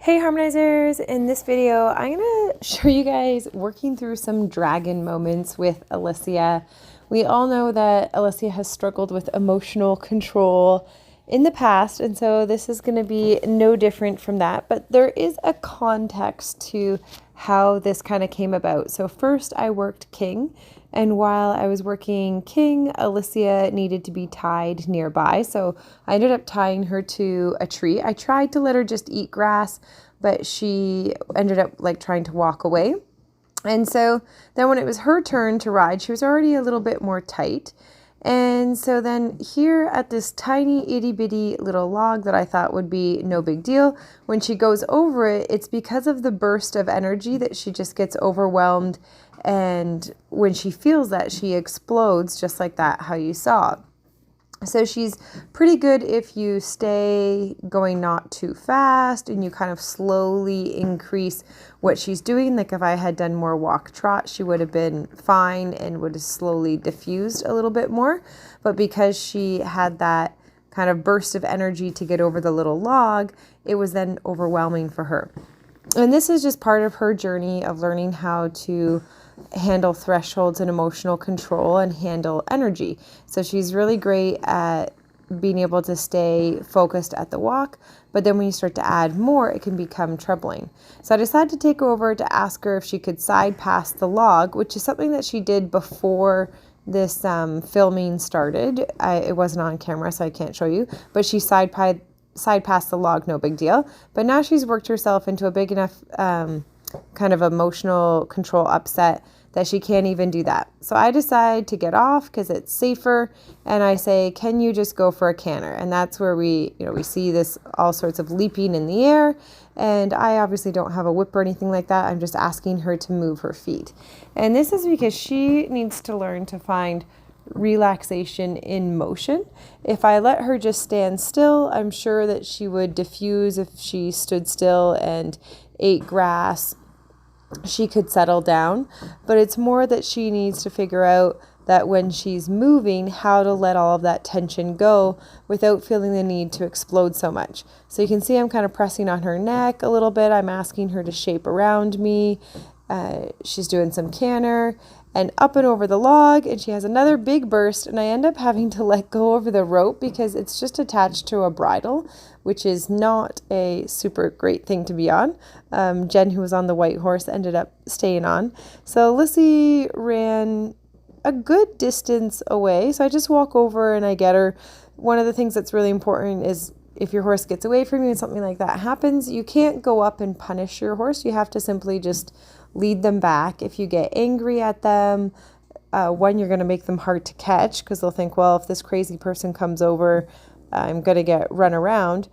Hey Harmonizers! In this video, I'm going to show you guys working through some dragon moments with Elysia. We all know that Elysia has struggled with emotional control in the past, and so this is going to be no different from that, but there is a context to how this kind of came about. So first I worked King, and while I was working King, Elysia needed to be tied nearby, so I ended up tying her to a tree. I tried to let her just eat grass, but she ended up trying to walk away. And so then when it was her turn to ride, she was already a little bit more tight. And so then here at this tiny itty bitty little log that I thought would be no big deal, when she goes over it, it's because of the burst of energy that she just gets overwhelmed. And when she feels that, she explodes just like that, how you saw. So she's pretty good if you stay going not too fast and you kind of slowly increase what she's doing. Like if I had done more walk trot, she would have been fine and would have slowly diffused a little bit more. But because she had that kind of burst of energy to get over the little log, it was then overwhelming for her. And this is just part of her journey of learning how to handle thresholds and emotional control and handle energy. So she's really great at being able to stay focused at the walk, but then when you start to add more, it can become troubling. So I decided to take over to ask her if she could side pass the log, which is something that she did before this filming started. It wasn't on camera, so I can't show you, but she side passed the log, no big deal. But now she's worked herself into a big enough kind of emotional control upset that she can't even do that. So I decide to get off because it's safer, and I say, can you just go for a canter? And that's where we see this all sorts of leaping in the air, and I obviously don't have a whip or anything like that. I'm just asking her to move her feet. And this is because she needs to learn to find relaxation in motion. If I let her just stand still, I'm sure that she would diffuse. If she stood still and ate grass, she could settle down. But it's more that she needs to figure out that when she's moving, how to let all of that tension go without feeling the need to explode so much. So you can see I'm kind of pressing on her neck a little bit. I'm asking her to shape around me. She's doing some canter and up and over the log, and she has another big burst, and I end up having to let go over the rope because it's just attached to a bridle, which is not a super great thing to be on. Jen, who was on the white horse, ended up staying on. So Lissy ran a good distance away, so I just walk over and I get her. One of the things that's really important is if your horse gets away from you and something like that happens, you can't go up and punish your horse. You have to simply just lead them back. If you get angry at them, one, you're going to make them hard to catch because they'll think, well, if this crazy person comes over, I'm going to get run around.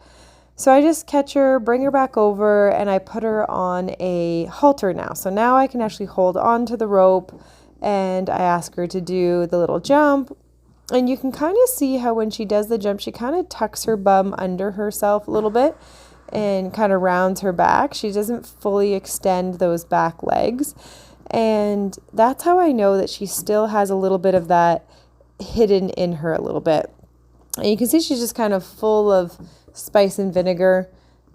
So I just catch her, bring her back over, and I put her on a halter now. So now I can actually hold on to the rope, and I ask her to do the little jump. And you can kind of see how when she does the jump, she kind of tucks her bum under herself a little bit and kind of rounds her back. She doesn't fully extend those back legs. And that's how I know that she still has a little bit of that hidden in her a little bit. And you can see she's just kind of full of spice and vinegar.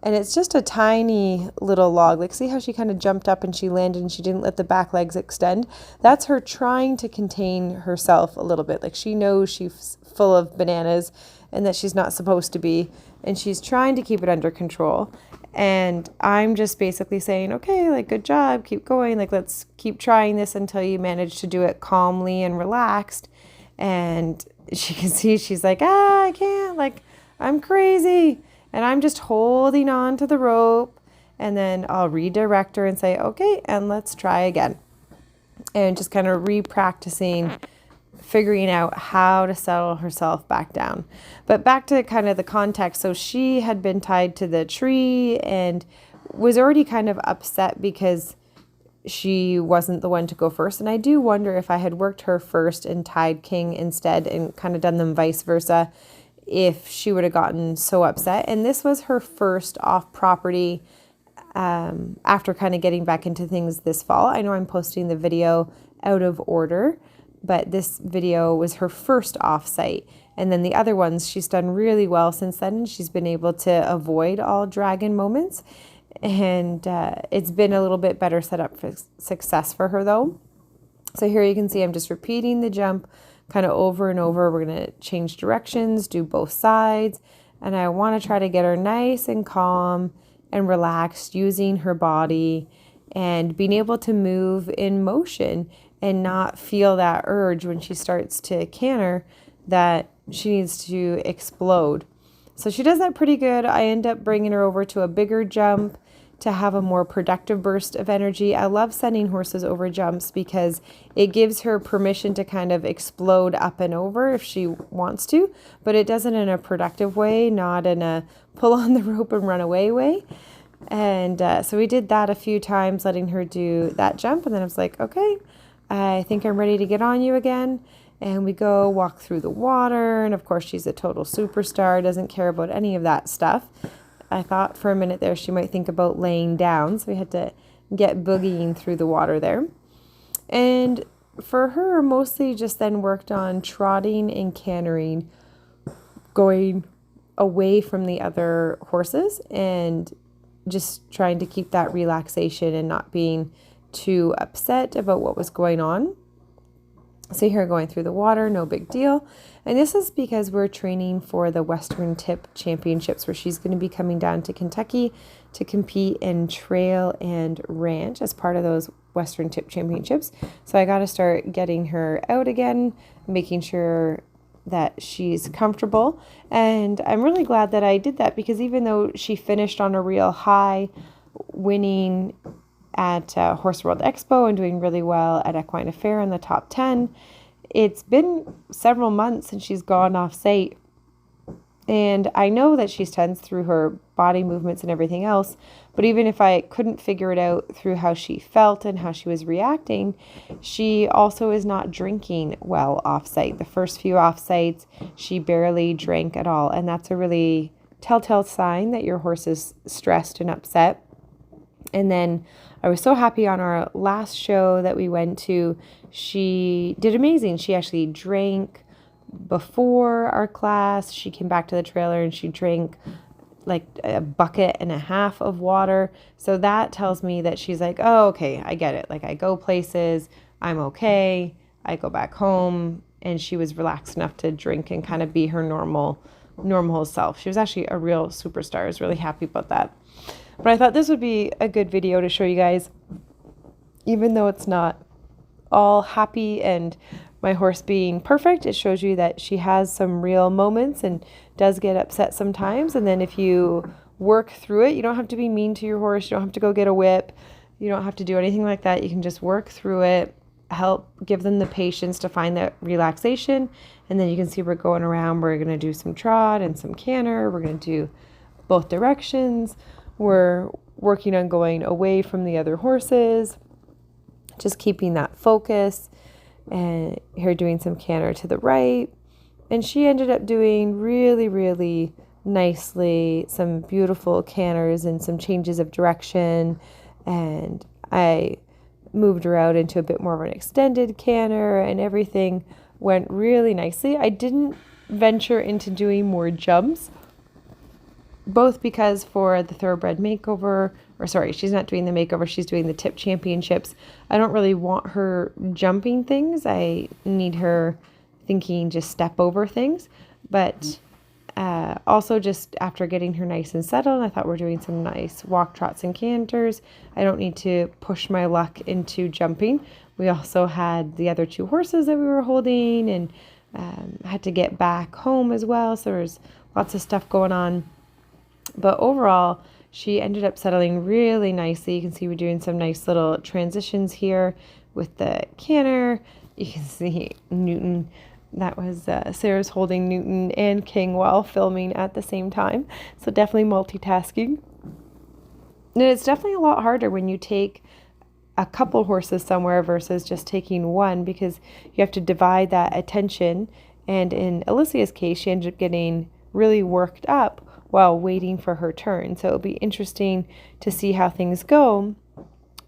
And it's just a tiny little log. Like, see how she kind of jumped up and she landed and she didn't let the back legs extend? That's her trying to contain herself a little bit. Like, she knows she's full of bananas and that she's not supposed to be. And she's trying to keep it under control. And I'm just basically saying, okay, good job, keep going. Let's keep trying this until you manage to do it calmly and relaxed. And she can see she's like, I can't, I'm crazy. And I'm just holding on to the rope, and then I'll redirect her and say, okay, and let's try again. And just kind of re-practicing, figuring out how to settle herself back down. But back to kind of the context. So she had been tied to the tree and was already kind of upset because she wasn't the one to go first. And I do wonder if I had worked her first and tied King instead and kind of done them vice versa, if she would have gotten so upset. And this was her first off property after kind of getting back into things this fall. I know I'm posting the video out of order, but this video was her first off site. And then the other ones, she's done really well since then. She's been able to avoid all dragon moments. And it's been a little bit better set up for success for her though. So here you can see I'm just repeating the jump kind of over and over. We're going to change directions, do both sides. And I want to try to get her nice and calm and relaxed, using her body and being able to move in motion and not feel that urge when she starts to canter that she needs to explode. So she does that pretty good. I end up bringing her over to a bigger jump to have a more productive burst of energy. I love sending horses over jumps because it gives her permission to kind of explode up and over if she wants to, but it does it in a productive way, not in a pull on the rope and run away way. And so we did that a few times, letting her do that jump. And then I was like, okay, I think I'm ready to get on you again. And we go walk through the water. And of course, she's a total superstar, doesn't care about any of that stuff. I thought for a minute there she might think about laying down. So we had to get boogieing through the water there. And for her, mostly just then worked on trotting and cantering, going away from the other horses and just trying to keep that relaxation and not being too upset about what was going on. See her going through the water, no big deal. And this is because we're training for the Western Tip Championships, where she's going to be coming down to Kentucky to compete in trail and ranch as part of those Western Tip Championships. So I got to start getting her out again, making sure that she's comfortable. And I'm really glad that I did that, because even though she finished on a real high, winning at Horse World Expo and doing really well at Equine Affair in the top 10, it's been several months since she's gone off site. And I know that she's tense through her body movements and everything else, but even if I couldn't figure it out through how she felt and how she was reacting, she also is not drinking well off site. The first few off sites, she barely drank at all. And that's a really telltale sign that your horse is stressed and upset. And then I was so happy on our last show that we went to. She did amazing. She actually drank before our class. She came back to the trailer and she drank like a bucket and a half of water. So that tells me that she's like, oh, okay, I get it. Like, I go places, I'm okay. I go back home. And she was relaxed enough to drink and kind of be her normal self. She was actually a real superstar. I was really happy about that. But I thought this would be a good video to show you guys, even though it's not all happy and my horse being perfect, it shows you that she has some real moments and does get upset sometimes. And then if you work through it, you don't have to be mean to your horse. You don't have to go get a whip. You don't have to do anything like that. You can just work through it, help give them the patience to find that relaxation. And then you can see we're going around. We're going to do some trot and some canter. We're going to do both directions. We're working on going away from the other horses, just keeping that focus. And here doing some canter to the right. And she ended up doing really, really nicely, some beautiful canters and some changes of direction. And I moved her out into a bit more of an extended canter, and everything went really nicely. I didn't venture into doing more jumps, both because for the thoroughbred makeover, or sorry, she's not doing the makeover, she's doing the tip championships. I don't really want her jumping things. I need her thinking just step over things. But also just after getting her nice and settled, I thought we're doing some nice walk, trots, and canters. I don't need to push my luck into jumping. We also had the other two horses that we were holding, and had to get back home as well. So there's lots of stuff going on. But overall, she ended up settling really nicely. You can see we're doing some nice little transitions here with the canter. You can see Newton. That was Sarah's holding Newton and King while filming at the same time. So definitely multitasking. And it's definitely a lot harder when you take a couple horses somewhere versus just taking one, because you have to divide that attention. And in Elysia's case, she ended up getting really worked up while waiting for her turn. So it'll be interesting to see how things go.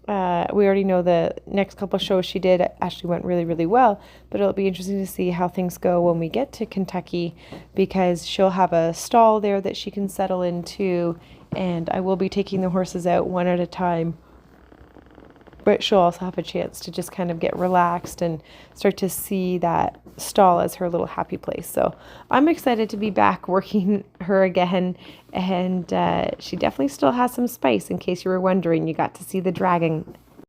We already know the next couple shows she did actually went really, really well, but it'll be interesting to see how things go when we get to Kentucky, because she'll have a stall there that she can settle into and I will be taking the horses out one at a time. But she'll also have a chance to just kind of get relaxed and start to see that stall as her little happy place. So I'm excited to be back working her again. And she definitely still has some spice, in case you were wondering. You got to see the dragon